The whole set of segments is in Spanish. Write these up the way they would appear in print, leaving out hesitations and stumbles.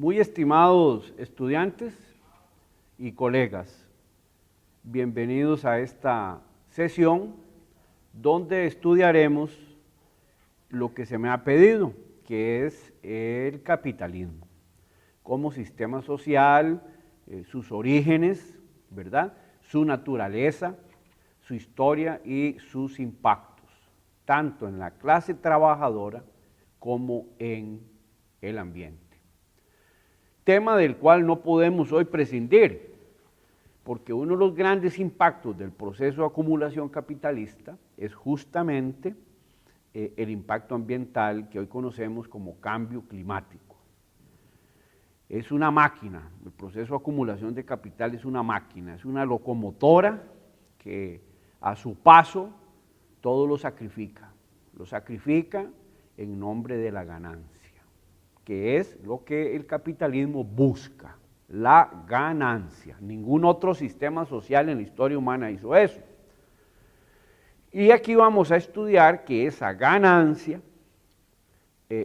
Muy estimados estudiantes y colegas, bienvenidos a esta sesión donde estudiaremos lo que se me ha pedido, que es el capitalismo como sistema social, sus orígenes, ¿verdad?, su naturaleza, su historia y sus impactos, tanto en la clase trabajadora como en el ambiente. Tema del cual no podemos hoy prescindir, porque uno de los grandes impactos del proceso de acumulación capitalista es justamente el impacto ambiental que hoy conocemos como cambio climático. Es una máquina, el proceso de acumulación de capital es una locomotora que a su paso todo lo sacrifica en nombre de la ganancia, que es lo que el capitalismo busca, la ganancia. Ningún otro sistema social en la historia humana hizo eso. Y aquí vamos a estudiar que esa ganancia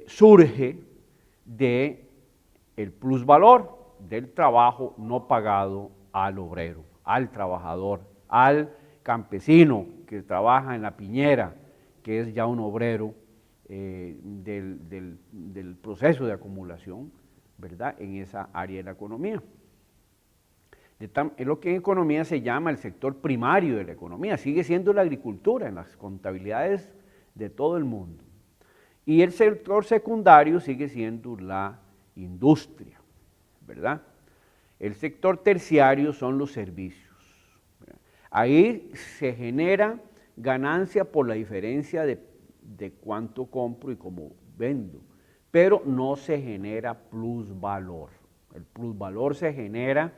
surge de el plusvalor del trabajo no pagado al obrero, al trabajador, al campesino que trabaja en la piñera, que es ya un obrero del proceso de acumulación, ¿verdad?, en esa área de la economía. Es lo que en economía se llama el sector primario de la economía, sigue siendo la agricultura en las contabilidades de todo el mundo. Y el sector secundario sigue siendo la industria, ¿verdad? El sector terciario son los servicios, ¿verdad? Ahí se genera ganancia por la diferencia de cuánto compro y cómo vendo, pero no se genera plusvalor. El plusvalor se genera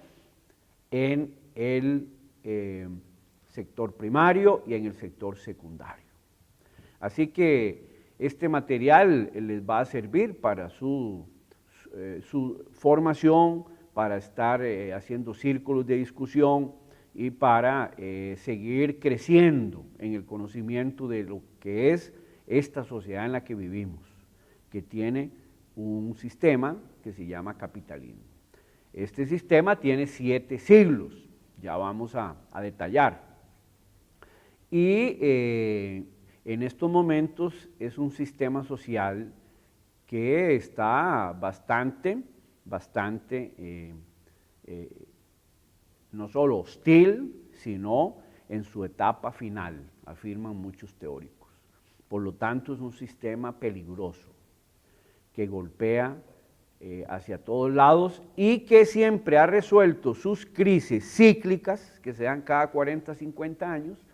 en el sector primario y en el sector secundario. Así que este material les va a servir para su formación, para estar haciendo círculos de discusión y para seguir creciendo en el conocimiento de lo que es esta sociedad en la que vivimos, que tiene un sistema que se llama capitalismo. Este sistema tiene 7 siglos, ya vamos a detallar. Y en estos momentos es un sistema social que está bastante, no solo hostil, sino en su etapa final, afirman muchos teóricos. Por lo tanto, es un sistema peligroso, que golpea hacia todos lados y que siempre ha resuelto sus crisis cíclicas, que se dan cada 40, 50 años,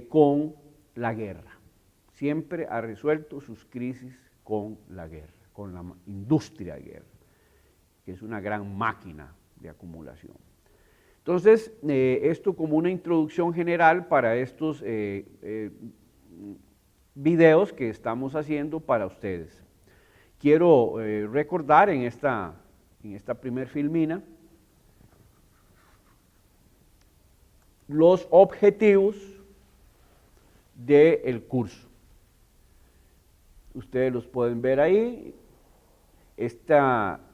con la guerra. Siempre ha resuelto sus crisis con la guerra, con la industria de guerra, que es una gran máquina de acumulación. Entonces, esto como una introducción general para estos videos que estamos haciendo para ustedes. Quiero recordar en esta primer filmina los objetivos del curso. Ustedes los pueden ver ahí.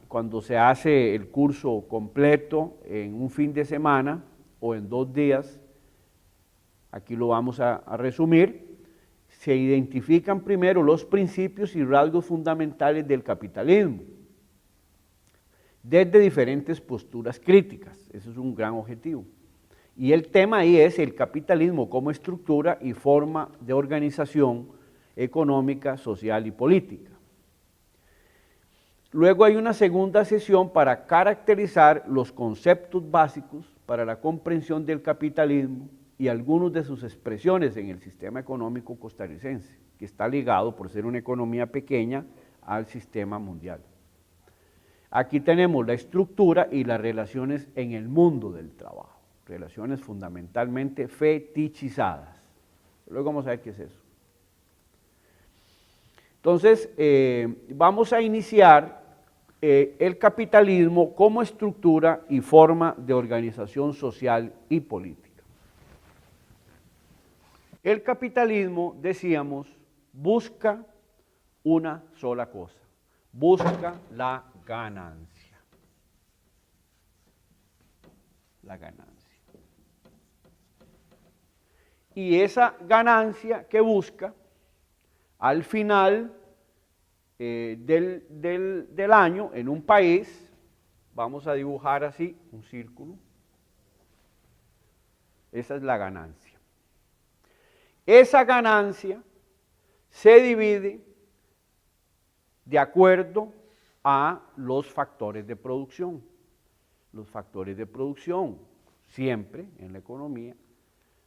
Cuando se hace el curso completo en un fin de semana o en 2 días, aquí lo vamos a resumir. Se identifican primero los principios y rasgos fundamentales del capitalismo, desde diferentes posturas críticas. Eso es un gran objetivo. Y el tema ahí es el capitalismo como estructura y forma de organización económica, social y política. Luego hay una segunda sesión para caracterizar los conceptos básicos para la comprensión del capitalismo y algunas de sus expresiones en el sistema económico costarricense, que está ligado, por ser una economía pequeña, al sistema mundial. Aquí tenemos la estructura y las relaciones en el mundo del trabajo, relaciones fundamentalmente fetichizadas. Luego vamos a ver qué es eso. Entonces, vamos a iniciar el capitalismo como estructura y forma de organización social y política. El capitalismo, decíamos, busca una sola cosa, busca la ganancia. la ganancia. Y esa ganancia que busca, al final del año, en un país, vamos a dibujar así un círculo. Esa es la ganancia. Esa ganancia se divide de acuerdo a los factores de producción. Los factores de producción siempre en la economía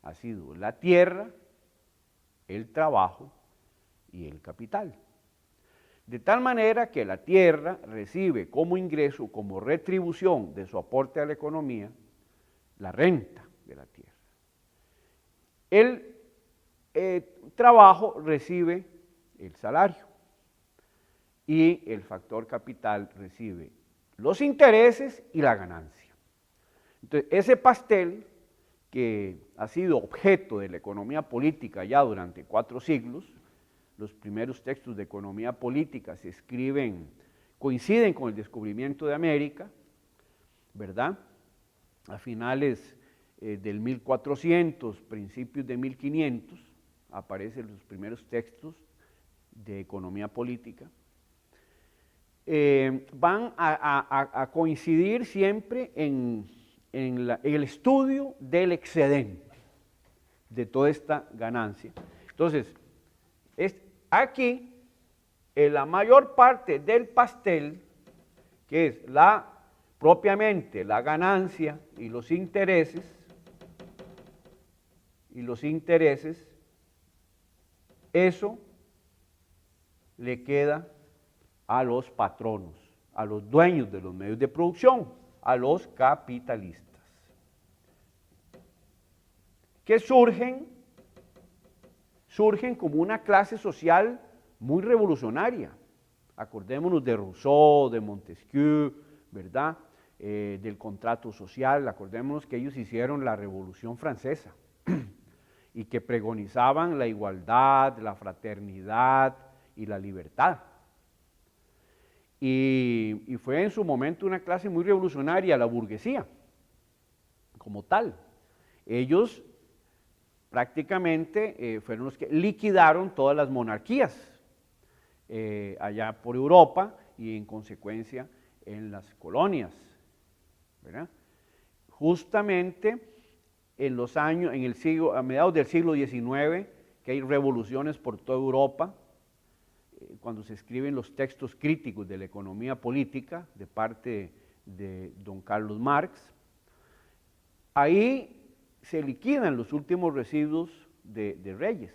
ha sido la tierra, el trabajo y el capital. De tal manera que la tierra recibe como ingreso, como retribución de su aporte a la economía, la renta de la tierra. El trabajo recibe el salario y el factor capital recibe los intereses y la ganancia. Entonces, ese pastel que ha sido objeto de la economía política ya durante 4 siglos, los primeros textos de economía política se escriben, coinciden con el descubrimiento de América, ¿verdad? A finales del 1400, principios de 1500, aparecen los primeros textos de economía política. Van a coincidir siempre en el estudio del excedente de toda esta ganancia. Entonces, aquí, en la mayor parte del pastel, que es propiamente la ganancia y los intereses, eso le queda a los patronos, a los dueños de los medios de producción, a los capitalistas, que surgen como una clase social muy revolucionaria. Acordémonos de Rousseau, de Montesquieu, ¿verdad? Del contrato social. Acordémonos que ellos hicieron la Revolución Francesa y que pregonizaban la igualdad, la fraternidad y la libertad. Y fue en su momento una clase muy revolucionaria, la burguesía, como tal. Ellos prácticamente fueron los que liquidaron todas las monarquías allá por Europa y en consecuencia en las colonias, ¿verdad? Justamente a mediados del siglo XIX, que hay revoluciones por toda Europa, cuando se escriben los textos críticos de la economía política de parte de don Carlos Marx, ahí se liquidan los últimos residuos de reyes.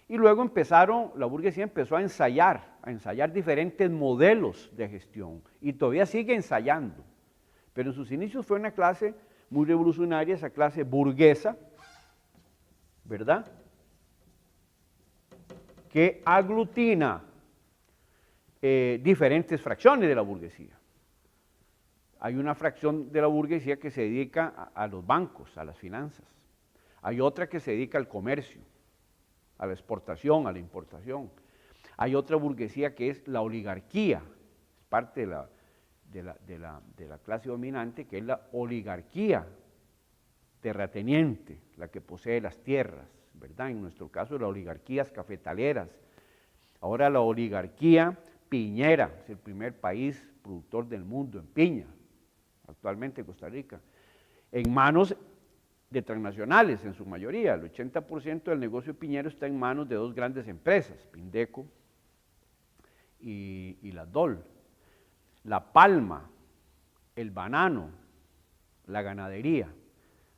Y luego la burguesía empezó a ensayar diferentes modelos de gestión y todavía sigue ensayando. Pero en sus inicios fue una clase muy revolucionaria, esa clase burguesa, ¿verdad? Que aglutina diferentes fracciones de la burguesía. Hay una fracción de la burguesía que se dedica a los bancos, a las finanzas. Hay otra que se dedica al comercio, a la exportación, a la importación. Hay otra burguesía que es la oligarquía, es parte de la clase dominante, que es la oligarquía terrateniente, la que posee las tierras, ¿verdad? En nuestro caso, las oligarquías cafetaleras. Ahora la oligarquía piñera, es el primer país productor del mundo en piña, actualmente Costa Rica, en manos de transnacionales en su mayoría. El 80% del negocio piñero está en manos de 2 grandes empresas, Pindeco y la DOL. La palma, el banano, la ganadería.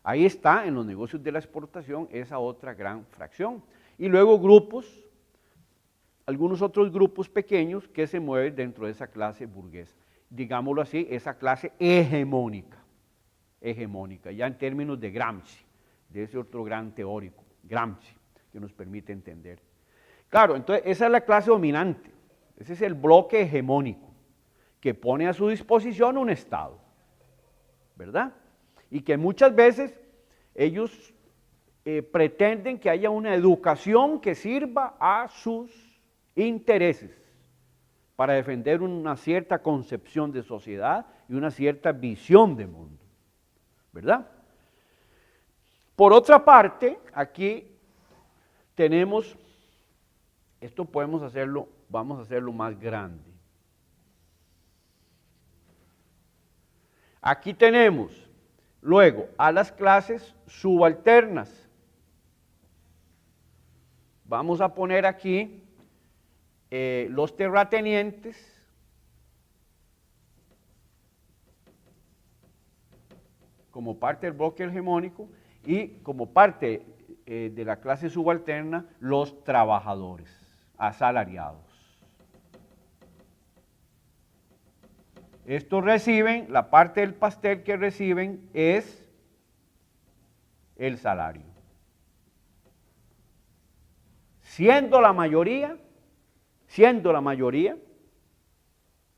Ahí está en los negocios de la exportación esa otra gran fracción. Y luego algunos otros grupos pequeños que se mueven dentro de esa clase burguesa. Digámoslo así, esa clase hegemónica, ya en términos de Gramsci, de ese otro gran teórico, Gramsci, que nos permite entender. Claro, entonces esa es la clase dominante, ese es el bloque hegemónico, que pone a su disposición un Estado, ¿verdad? Y que muchas veces ellos pretenden que haya una educación que sirva a sus intereses para defender una cierta concepción de sociedad y una cierta visión de mundo, ¿verdad? Por otra parte, aquí tenemos, esto podemos hacerlo, vamos a hacerlo más grande. Aquí tenemos, luego, a las clases subalternas. Vamos a poner aquí los terratenientes, como parte del bloque hegemónico, y como parte de la clase subalterna, los trabajadores asalariados. Estos reciben, la parte del pastel que reciben es el salario. Siendo la mayoría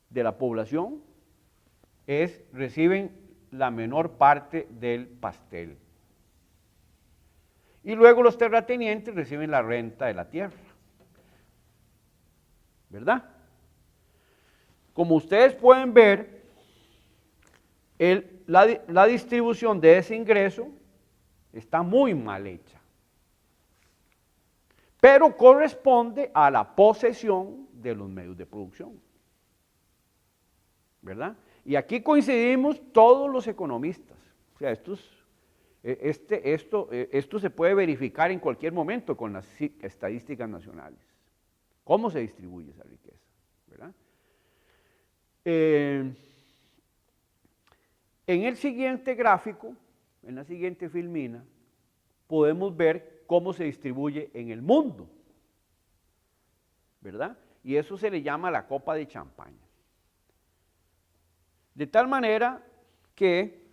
de la población, reciben la menor parte del pastel. Y luego los terratenientes reciben la renta de la tierra. ¿Verdad? Como ustedes pueden ver, la distribución de ese ingreso está muy mal hecha, pero corresponde a la posesión de los medios de producción. ¿Verdad? Y aquí coincidimos todos los economistas. O sea, esto se puede verificar en cualquier momento con las estadísticas nacionales. ¿Cómo se distribuye esa riqueza? ¿Verdad? En el siguiente gráfico, en la siguiente filmina, podemos ver cómo se distribuye en el mundo, ¿verdad? Y eso se le llama la copa de champaña. De tal manera que,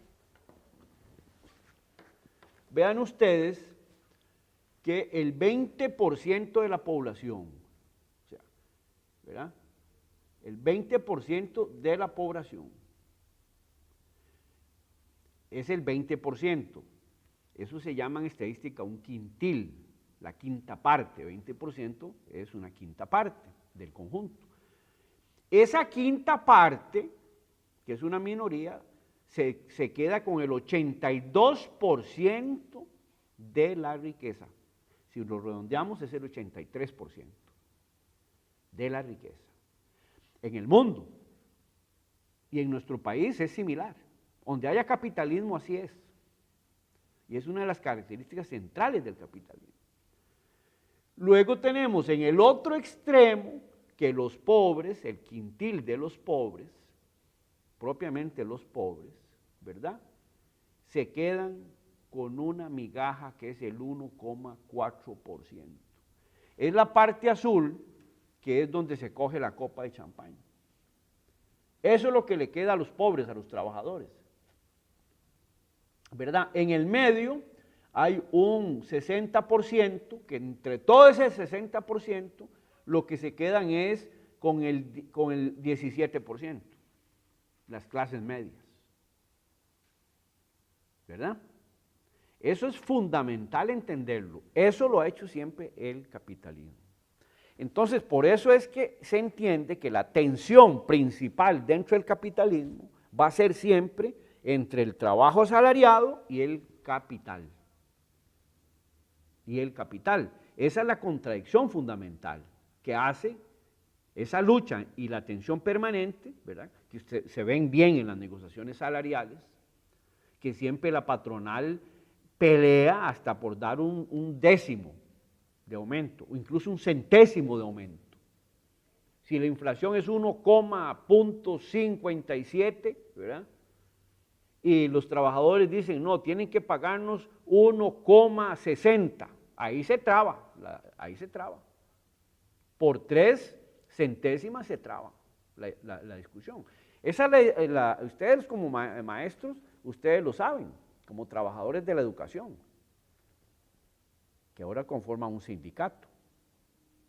vean ustedes que el 20% de la población, o sea, ¿verdad? El 20% de la población es el 20%. Eso se llama en estadística un quintil, la quinta parte. 20% es una quinta parte del conjunto. Esa quinta parte, que es una minoría, se queda con el 82% de la riqueza. Si lo redondeamos es el 83% de la riqueza. En el mundo y en nuestro país es similar. Donde haya capitalismo así es. Y es una de las características centrales del capitalismo. Luego tenemos en el otro extremo que los pobres, el quintil de los pobres, propiamente los pobres, ¿verdad? Se quedan con una migaja que es el 1,4%. Es la parte azul que es donde se coge la copa de champaña. Eso es lo que le queda a los pobres, a los trabajadores, ¿verdad? En el medio hay un 60% que entre todo ese 60% lo que se quedan es con el 17%, las clases medias, ¿verdad? Eso es fundamental entenderlo. Eso lo ha hecho siempre el capitalismo. Entonces, por eso es que se entiende que la tensión principal dentro del capitalismo va a ser siempre entre el trabajo asalariado y el capital. Esa es la contradicción fundamental que hace esa lucha y la tensión permanente, ¿verdad? Que se ven bien en las negociaciones salariales, que siempre la patronal pelea hasta por dar un décimo de aumento, o incluso un centésimo de aumento. Si la inflación es 1,57, ¿verdad? Y los trabajadores dicen, no, tienen que pagarnos 1,60, ahí se traba. Por 3 centésimas se traba la discusión. Ustedes como maestros, ustedes lo saben, como trabajadores de la educación, que ahora conforman un sindicato,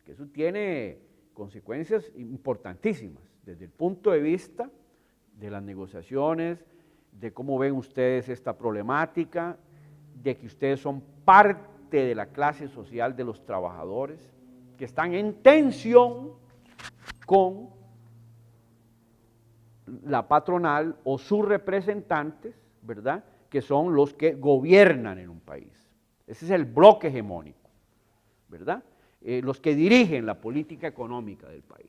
que eso tiene consecuencias importantísimas desde el punto de vista de las negociaciones, de cómo ven ustedes esta problemática, de que ustedes son parte de la clase social de los trabajadores, que están en tensión con la patronal o sus representantes, ¿verdad?, que son los que gobiernan en un país. Ese es el bloque hegemónico, ¿verdad? Los que dirigen la política económica del país.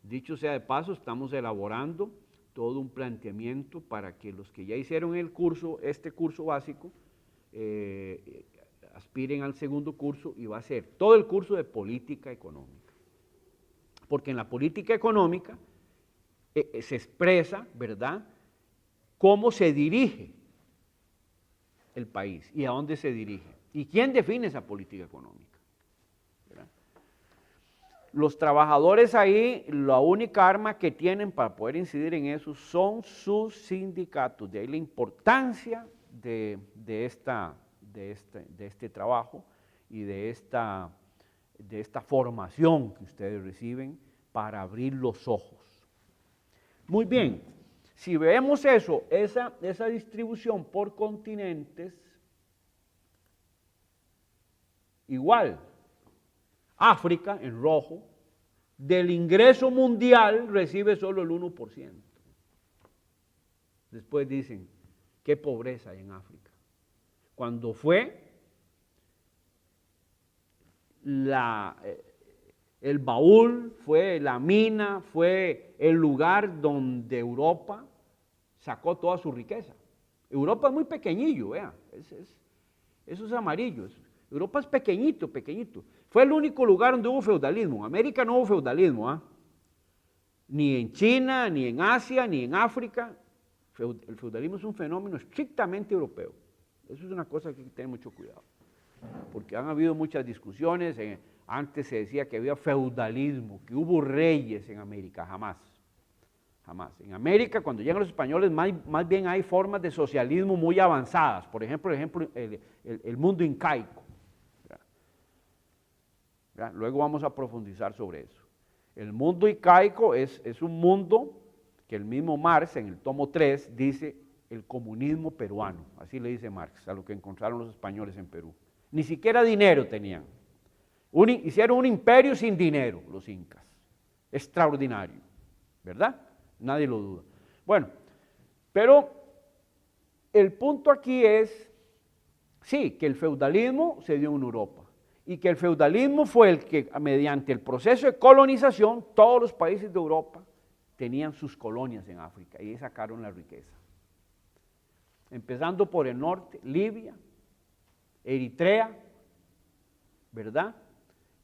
Dicho sea de paso, estamos elaborando todo un planteamiento para que los que ya hicieron el curso, este curso básico, aspiren al segundo curso, y va a ser todo el curso de política económica. Porque en la política económica se expresa, ¿verdad?, cómo se dirige el país y a dónde se dirige. ¿Y quién define esa política económica? ¿Verdad? Los trabajadores ahí, la única arma que tienen para poder incidir en eso son sus sindicatos. De ahí la importancia de este trabajo y de esta formación que ustedes reciben para abrir los ojos. Muy bien, si vemos eso, esa distribución por continentes, igual, África, en rojo, del ingreso mundial recibe solo el 1%. Después dicen, qué pobreza hay en África. Cuando fue el baúl, fue la mina, fue el lugar donde Europa sacó toda su riqueza. Europa es muy pequeñillo, vea, eso es amarillo. Europa es pequeñito, pequeñito. Fue el único lugar donde hubo feudalismo. En América no hubo feudalismo, ¿eh? Ni en China, ni en Asia, ni en África. El feudalismo es un fenómeno estrictamente europeo. Eso es una cosa que hay que tener mucho cuidado. Porque han habido muchas discusiones. Antes se decía que había feudalismo, que hubo reyes en América. Jamás. Jamás. En América, cuando llegan los españoles, más bien hay formas de socialismo muy avanzadas. Por ejemplo, el mundo incaico. Luego vamos a profundizar sobre eso. El mundo incaico es un mundo que el mismo Marx, en el tomo 3, dice el comunismo peruano. Así le dice Marx a lo que encontraron los españoles en Perú. Ni siquiera dinero tenían. Hicieron un imperio sin dinero, los incas. Extraordinario, ¿verdad? Nadie lo duda. Bueno, pero el punto aquí es, sí, que el feudalismo se dio en Europa y que el feudalismo fue el que, mediante el proceso de colonización, todos los países de Europa tenían sus colonias en África y ahí sacaron la riqueza. Empezando por el norte, Libia, Eritrea, ¿verdad?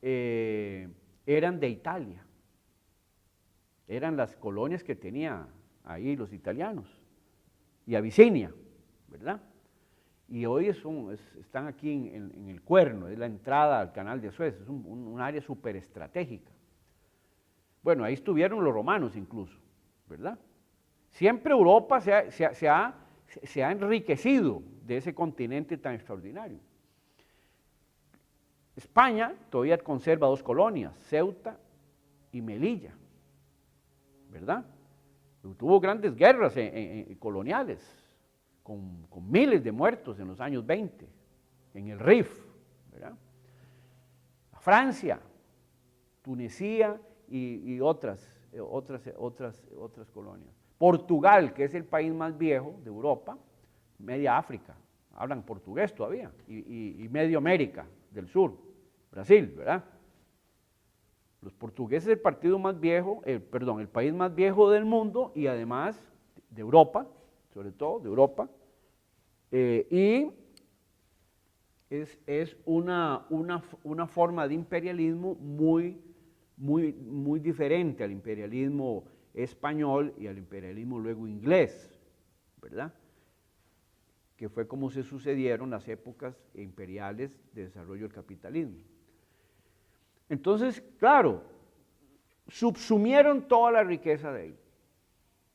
Eran de Italia. Eran las colonias que tenían ahí los italianos. Y Abisinia, ¿verdad? Y hoy están aquí en el Cuerno, es la entrada al canal de Suez, es un área súper estratégica. Bueno, ahí estuvieron los romanos incluso, ¿verdad? Siempre Europa se ha enriquecido de ese continente tan extraordinario. España todavía conserva dos colonias, Ceuta y Melilla, ¿verdad? Tuvo grandes guerras coloniales, con miles de muertos en los años 20, en el Rif, ¿verdad? Francia, Tunecía y otras colonias. Portugal, que es el país más viejo de Europa, media África, hablan portugués todavía, y medio América del Sur, Brasil, ¿verdad? Los portugueses es el partido más viejo, el país más viejo del mundo y además de Europa, sobre todo de Europa, y es una forma de imperialismo muy diferente al imperialismo español y al imperialismo luego inglés, ¿verdad? Que fue como se sucedieron las épocas imperiales de desarrollo del capitalismo. Entonces, claro, subsumieron toda la riqueza de ahí.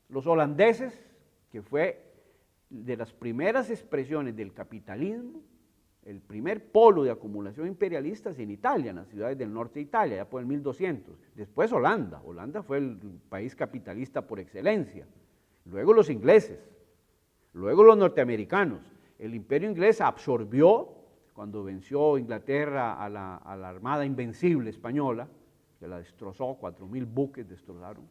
Los holandeses, que fue de las primeras expresiones del capitalismo, el primer polo de acumulación imperialista es en Italia, en las ciudades del norte de Italia, ya por el 1200. Después Holanda fue el país capitalista por excelencia. Luego los ingleses, luego los norteamericanos. El imperio inglés absorbió, cuando venció Inglaterra a la Armada Invencible española, que la destrozó, 4.000 buques destrozaron.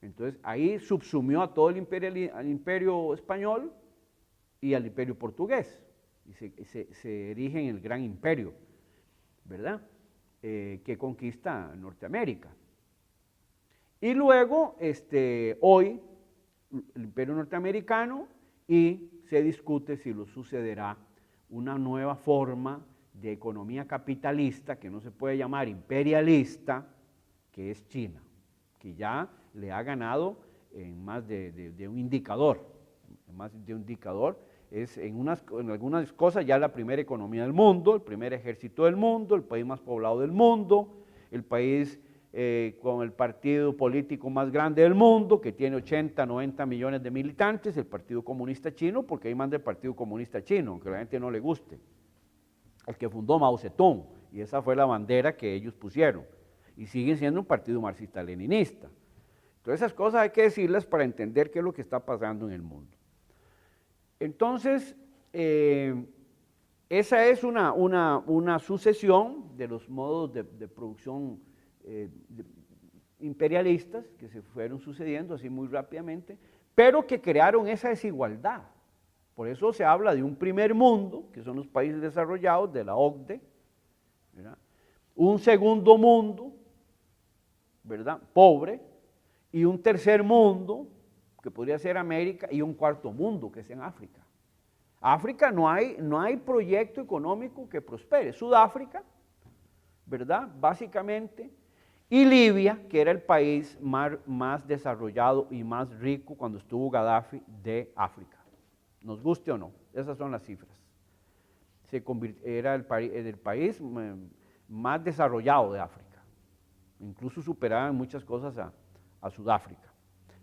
Entonces ahí subsumió a todo al imperio español y al imperio portugués. y se erige en el gran imperio, ¿verdad? Que conquista Norteamérica. Y luego, hoy, el imperio norteamericano, y se discute si lo sucederá una nueva forma de economía capitalista, que no se puede llamar imperialista, que es China, que ya le ha ganado en más de un indicador, en algunas cosas ya la primera economía del mundo, el primer ejército del mundo, el país más poblado del mundo, el país con el partido político más grande del mundo, que tiene 80, 90 millones de militantes, el Partido Comunista Chino, porque ahí manda el Partido Comunista Chino, aunque a la gente no le guste, el que fundó Mao Zedong, y esa fue la bandera que ellos pusieron, y siguen siendo un partido marxista-leninista. Entonces esas cosas hay que decirlas para entender qué es lo que está pasando en el mundo. Entonces, esa es una sucesión de los modos de producción imperialistas que se fueron sucediendo así muy rápidamente, pero que crearon esa desigualdad. Por eso se habla de un primer mundo, que son los países desarrollados de la OCDE, ¿verdad? Un segundo mundo, ¿verdad?, pobre, y un tercer mundo, que podría ser América, y un cuarto mundo, que es en África. África no hay proyecto económico que prospere. Sudáfrica, ¿verdad?, básicamente, y Libia, que era el país más desarrollado y más rico cuando estuvo Gaddafi de África. Nos guste o no, esas son las cifras. Era el país más desarrollado de África. Incluso superaban muchas cosas a Sudáfrica.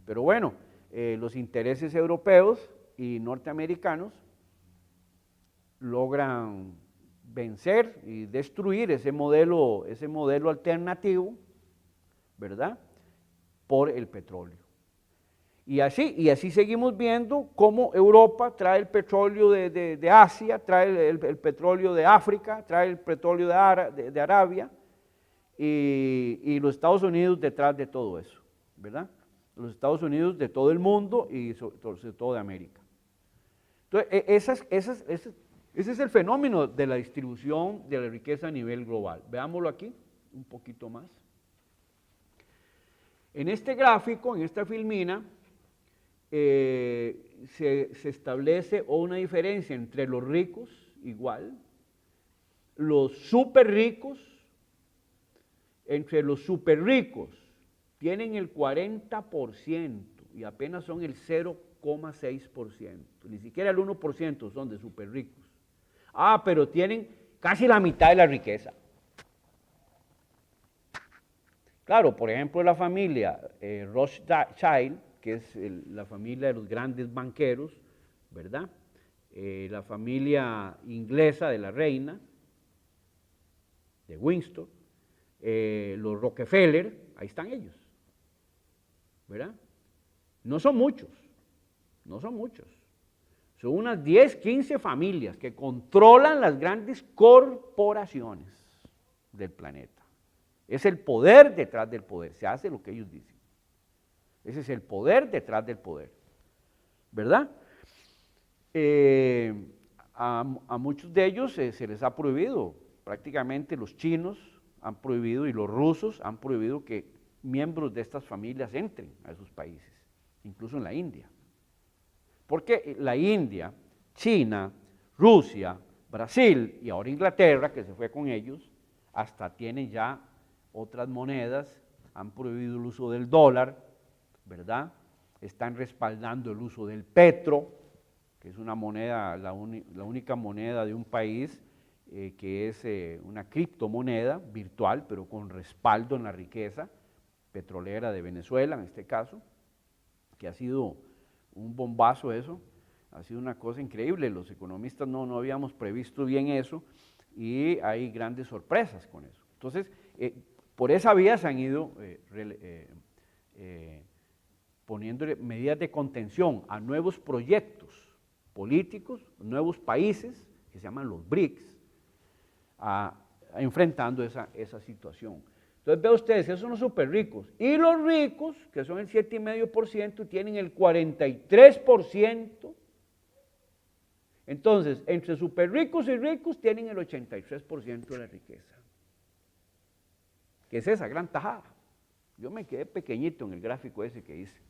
Pero bueno, los intereses europeos y norteamericanos logran vencer y destruir ese modelo alternativo, ¿verdad?, por el petróleo. Y así seguimos viendo cómo Europa trae el petróleo de Asia, trae el petróleo de África, trae el petróleo de Arabia, y los Estados Unidos detrás de todo eso, ¿verdad? Los Estados Unidos de todo el mundo y sobre todo de América. Entonces, ese es el fenómeno de la distribución de la riqueza a nivel global. Veámoslo aquí un poquito más. En este gráfico, en esta filmina, se establece una diferencia entre los ricos, igual, los súper ricos. Entre los súper ricos tienen el 40% y apenas son el 0,6%, ni siquiera el 1% son de súper ricos. Pero tienen casi la mitad de la riqueza. Claro, por ejemplo, la familia Rothschild, que es la familia de los grandes banqueros, ¿verdad? La familia inglesa de la reina, de Windsor, los Rockefeller, ahí están ellos, ¿verdad? No son muchos, son unas 10, 15 familias que controlan las grandes corporaciones del planeta. Es el poder detrás del poder, se hace lo que ellos dicen. Ese es el poder detrás del poder, ¿verdad? A muchos de ellos se les ha prohibido, prácticamente los chinos han prohibido y los rusos han prohibido que miembros de estas familias entren a esos países, incluso en la India. Porque la India, China, Rusia, Brasil y ahora Inglaterra, que se fue con ellos, hasta tienen ya otras monedas, han prohibido el uso del dólar, ¿verdad? Están respaldando el uso del petro, que es una moneda, la única moneda de un país que es una criptomoneda virtual, pero con respaldo en la riqueza petrolera de Venezuela, en este caso, que ha sido un bombazo eso, ha sido una cosa increíble, los economistas no habíamos previsto bien eso, y hay grandes sorpresas con eso. Entonces, por esa vía se han ido poniendo medidas de contención a nuevos proyectos políticos, nuevos países, que se llaman los BRICS, enfrentando esa situación. Entonces, vean ustedes, esos son los súper ricos. Y los ricos, que son el 7,5%, tienen el 43% Entonces, entre súper ricos y ricos tienen el 83% de la riqueza. ¿Qué es esa gran tajada? Yo me quedé pequeñito en el gráfico ese que hice.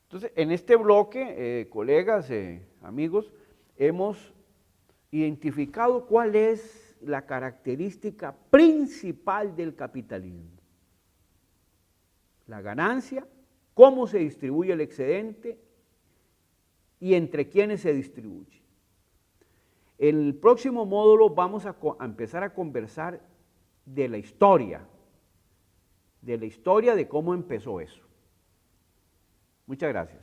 Entonces, en este bloque, colegas, amigos, hemos identificado cuál es la característica principal del capitalismo. La ganancia, cómo se distribuye el excedente y entre quiénes se distribuye. En el próximo módulo vamos a empezar a conversar de la historia de cómo empezó eso. Muchas gracias.